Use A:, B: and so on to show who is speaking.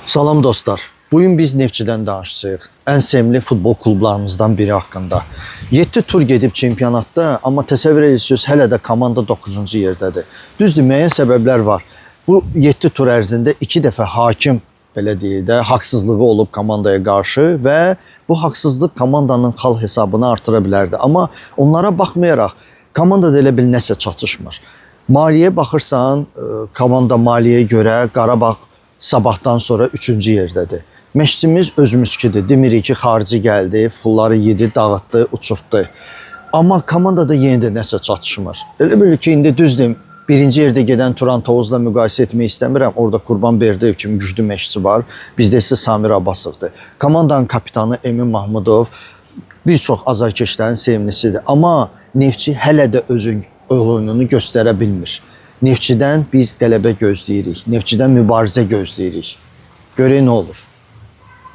A: Salam dostlar. Bugün biz Neftçidən danışacağıq. Ən sevimli futbol klublarımızdan biri haqqında. 7 tur gedib çempionatda, amma təsəvvür edirsiniz, hələ də komanda 9-cu yerdədir. Düzdür, müəyyən səbəblər var. Bu 7 tur ərzində 2 dəfə hakim, belə deyək də, haqsızlığı olub komandaya qarşı və bu haqsızlıq komandanın xal hesabını artıra bilərdi. Amma onlara baxmayaraq, komandada elə bil nəsə çatışmır. Maliyə baxırsan, komanda maliyyəyə görə Qarabağ Sabahdan sonra 3-cü yerdədir. Məşqçimiz özümüzkidir. Demirik ki, xarici gəldi, pulları yedi, dağıtdı, uçurtdu. Amma komandada yenə də nəsə çatışmır. Elə bil ki, indi düzdür, birinci yerdə gedən Turan Tovuzla müqayisə etmək istəmirəm. Orada Qurban Berdiyev kimi güclü məşqçi var. Bizdə isə Samir Abbasovdur. Komandanın kapitanı Emin Mahmudov bir çox azarkeşlərin sevimlisidir. Amma Neftçi hələ də özün oyununu göstərə bilmir. Neftçidən biz qələbə gözləyirik. Neftçidən mübarizə gözləyirik. Görək nə olur.